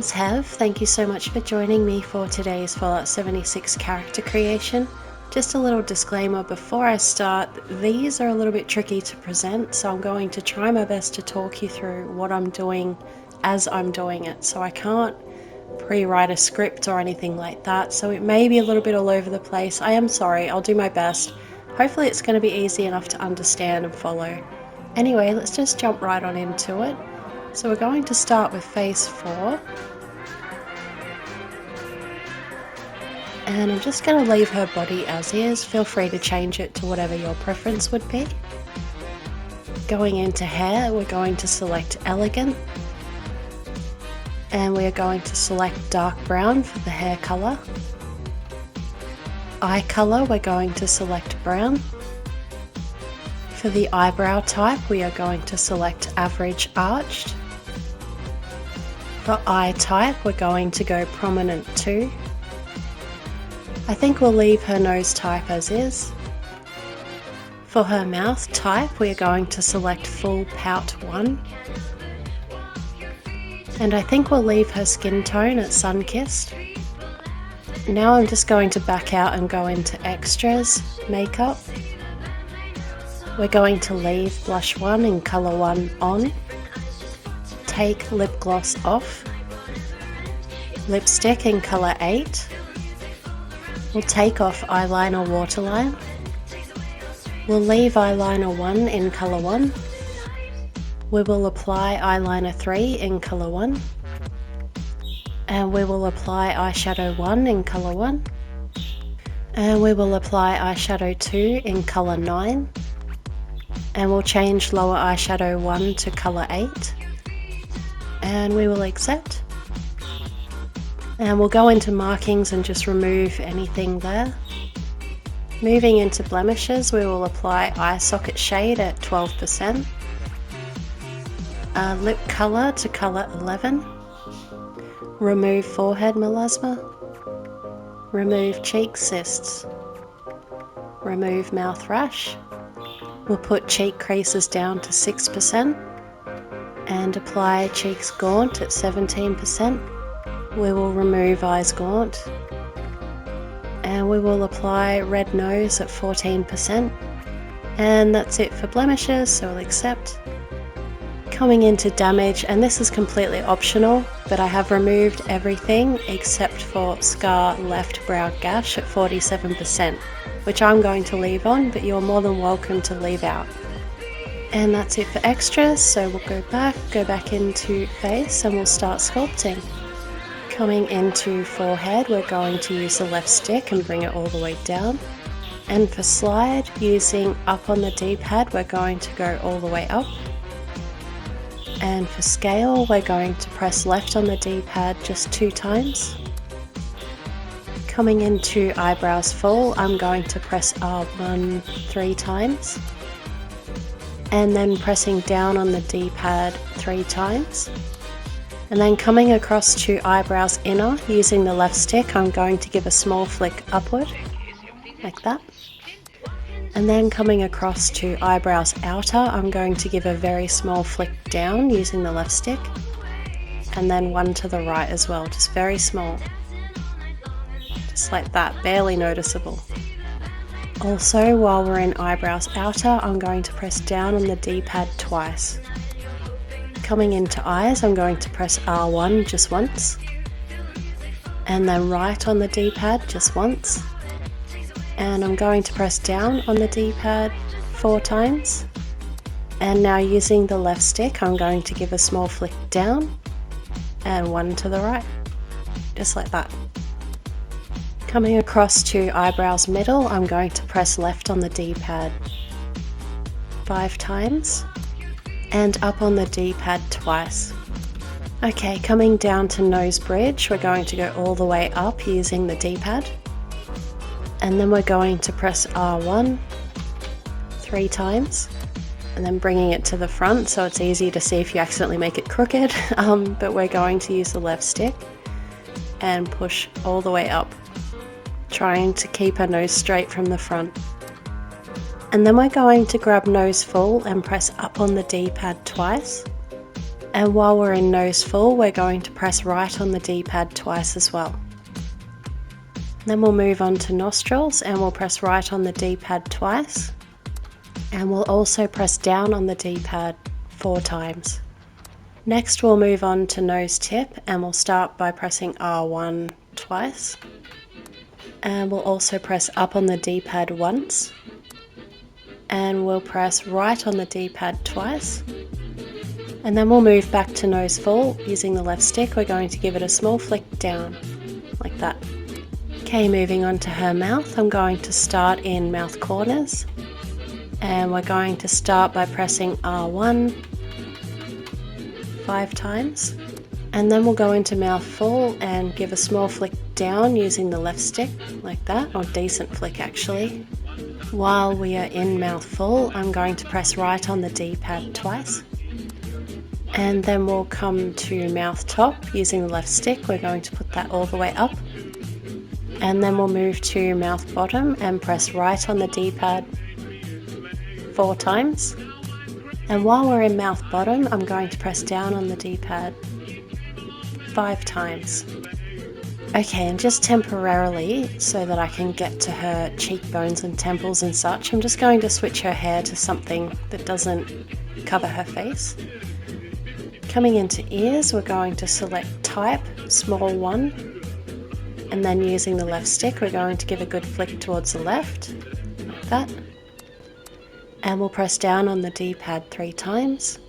name's Hev. Thank you so much for joining me for today's Fallout 76 character creation. Just a little disclaimer before I start, these are a little bit tricky to present, so I'm going to try my best to talk you through what I'm doing as I'm doing it. So I can't pre-write a script or anything like that, so it may be a little bit all over the place. I am sorry, I'll do my best. Hopefully it's going to be easy enough to understand and follow. Anyway, let's just jump right on into it. So we're going to start with phase 4. And I'm just going to leave her body as is. Feel free to change it to whatever your preference would be. Going into hair, we're going to select Elegant. And we are going to select dark brown for the hair colour. Eye colour, we're going to select brown. For the eyebrow type, we are going to select average arched. For eye type, we're going to go prominent 2. I think we'll leave her nose type as is. For her mouth type, we are going to select full pout 1. And I think we'll leave her skin tone at sun-kissed. Now I'm just going to back out and go into extras, makeup. We're going to leave blush 1 in colour 1 on. Take lip gloss off. Lipstick in colour 8. We'll take off eyeliner waterline. We'll leave eyeliner 1 in colour 1. We will apply eyeliner 3 in colour 1. And we will apply eyeshadow 1 in colour 1. And we will apply eyeshadow 2 in colour 9. And we'll change lower eyeshadow 1 to colour 8. And we will accept. And we'll go into markings and just remove anything there. Moving into blemishes, we will apply eye socket shade at 12%. Lip colour to colour 11. Remove forehead melasma. Remove cheek cysts. Remove mouth rash. We'll put cheek creases down to 6%. And apply cheeks gaunt at 17%. We will remove eyes gaunt. And we will apply red nose at 14%. And that's it for blemishes, so we'll accept. Coming into damage, and this is completely optional, but I have removed everything except for scar left brow gash at 47%, which I'm going to leave on, but you're more than welcome to leave out. And that's it for extras, so we'll go back into face and we'll start sculpting. Coming into forehead, we're going to use the left stick and bring it all the way down. And for slide, using up on the D-pad, we're going to go all the way up. And for scale, we're going to press left on the D-pad just 2 times. Coming into eyebrows full, I'm going to press R1 3 times. And then pressing down on the D-pad 3 times. And then coming across to eyebrows inner, using the left stick, I'm going to give a small flick upward, like that. And then coming across to eyebrows outer, I'm going to give a very small flick down using the left stick. And then one to the right as well, just very small. Just like that, barely noticeable. Also, while we're in eyebrows outer, I'm going to press down on the D-pad twice. Coming into eyes, I'm going to press R1 just once. And then right on the D-pad just once. And I'm going to press down on the D-pad 4 times. And now using the left stick, I'm going to give a small flick down and one to the right, just like that. Coming across to eyebrows middle, I'm going to press left on the D-pad 5 times and up on the D-pad twice. Okay, coming down to nose bridge, we're going to go all the way up using the D-pad. And then we're going to press R1 3 times and then bringing it to the front so it's easy to see if you accidentally make it crooked. But we're going to use the left stick and push all the way up, trying to keep her nose straight from the front. And then we're going to grab nose full and press up on the D-pad twice. And while we're in nose full, we're going to press right on the D-pad twice as well. Then we'll move on to nostrils and we'll press right on the D-pad twice. And we'll also press down on the D-pad 4 times. Next we'll move on to nose tip and we'll start by pressing R1 twice. And we'll also press up on the D-pad once. And we'll press right on the D-pad twice. And then we'll move back to nose full. Using the left stick, we're going to give it a small flick down, like that. Okay, moving on to her mouth, I'm going to start in mouth corners. And we're going to start by pressing R1 5 times. And then we'll go into mouth full and give a small flick down using the left stick, like that, or decent flick actually. While we are in mouth full, I'm going to press right on the D-pad twice. And then we'll come to mouth top using the left stick. We're going to put that all the way up. And then we'll move to mouth bottom and press right on the D-pad 4 times. And while we're in mouth bottom, I'm going to press down on the D-pad 5 times. Okay, and just temporarily, so that I can get to her cheekbones and temples and such, I'm just going to switch her hair to something that doesn't cover her face. Coming into ears, we're going to select type, small 1, and then using the left stick, we're going to give a good flick towards the left, like that. And we'll press down on the D-pad 3 times,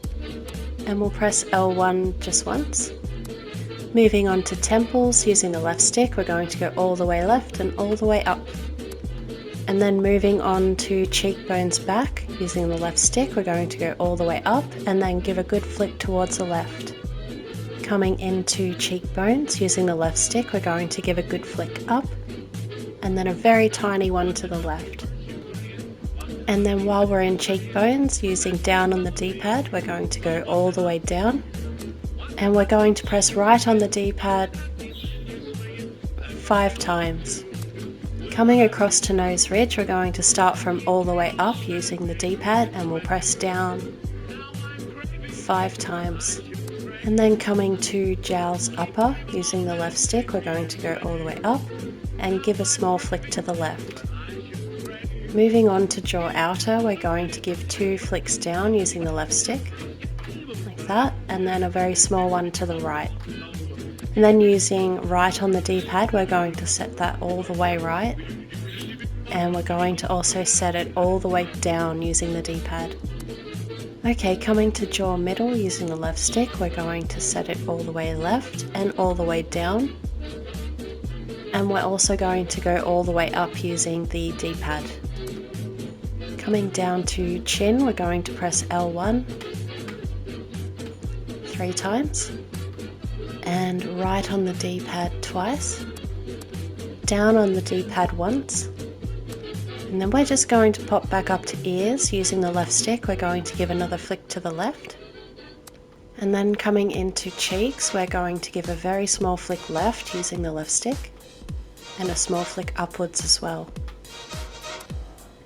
and we'll press L1 just once. Moving on to temples, using the left stick, we're going to go all the way left and all the way up. And then moving on to cheekbones back, using the left stick, we're going to go all the way up and then give a good flick towards the left. Coming into cheekbones, using the left stick, we're going to give a good flick up and then a very tiny one to the left. And then while we're in cheekbones, using down on the D-pad, we're going to go all the way down. And we're going to press right on the D-pad 5 times. Coming across to nose ridge, we're going to start from all the way up using the D-pad and we'll press down 5 times. And then coming to jowls upper, using the left stick, we're going to go all the way up and give a small flick to the left. Moving on to jaw outer, we're going to give 2 flicks down using the left stick, like that, and then a very small one to the right. And then using right on the D-pad, we're going to set that all the way right, and we're going to also set it all the way down using the D-pad. Okay, coming to jaw middle, using the left stick, we're going to set it all the way left and all the way down. And we're also going to go all the way up using the D-pad. Coming down to chin, we're going to press L1 3 times, and right on the D-pad twice, down on the D-pad once, and then we're just going to pop back up to ears. Using the left stick, we're going to give another flick to the left, and then coming into cheeks, we're going to give a very small flick left using the left stick, and a small flick upwards as well.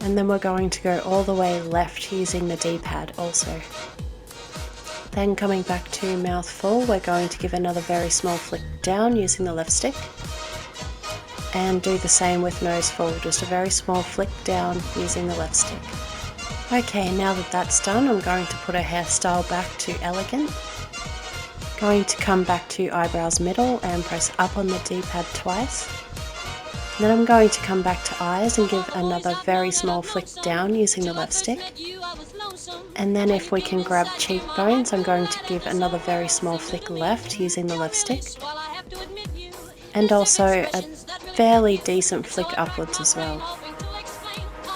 And then we're going to go all the way left using the D-pad also. Then coming back to mouth full, we're going to give another very small flick down using the left stick. And do the same with nose full, just a very small flick down using the left stick. Okay, now that that's done, I'm going to put a hairstyle back to elegant. Going to come back to eyebrows middle and press up on the D-pad twice. Then I'm going to come back to eyes and give another very small flick down using the left stick. And then if we can grab cheekbones, I'm going to give another very small flick left using the left stick. And also a fairly decent flick upwards as well.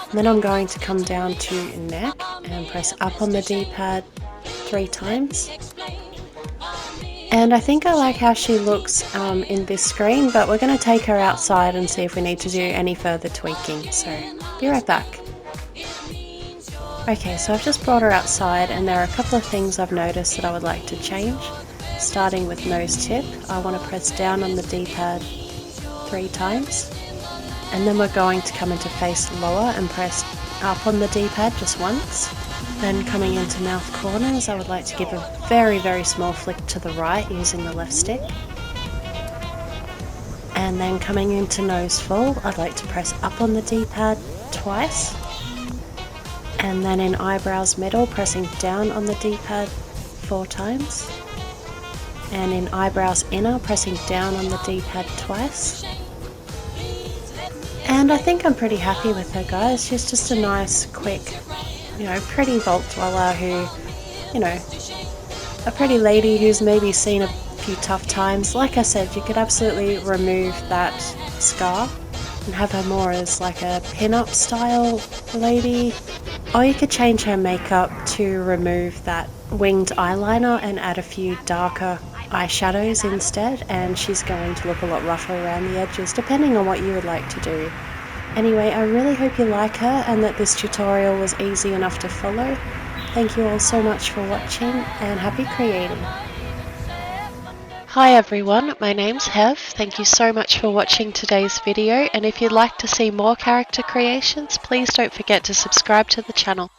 And then I'm going to come down to neck and press up on the D-pad 3 times. And I think I like how she looks in this screen, but we're going to take her outside and see if we need to do any further tweaking, so be right back. Okay, so I've just brought her outside and there are a couple of things I've noticed that I would like to change. Starting with nose tip, I want to press down on the D-pad 3 times, and then we're going to come into face lower and press up on the D-pad just once. Then coming into mouth corners, I would like to give a very, very small flick to the right using the left stick. And then coming into nose full, I'd like to press up on the D-pad twice. And then in eyebrows middle, pressing down on the D-pad 4 times. And in eyebrows inner, pressing down on the D-pad twice. And I think I'm pretty happy with her, guys. She's just a nice, quick, pretty vault dweller who, a pretty lady who's maybe seen a few tough times. Like I said, you could absolutely remove that scar and have her more as like a pin-up style lady. Or you could change her makeup to remove that winged eyeliner and add a few darker eyeshadows instead, and she's going to look a lot rougher around the edges, depending on what you would like to do. Anyway, I really hope you like her and that this tutorial was easy enough to follow. Thank you all so much for watching, and happy creating! Hi everyone, my name's Hev. Thank you so much for watching today's video, and if you'd like to see more character creations, please don't forget to subscribe to the channel.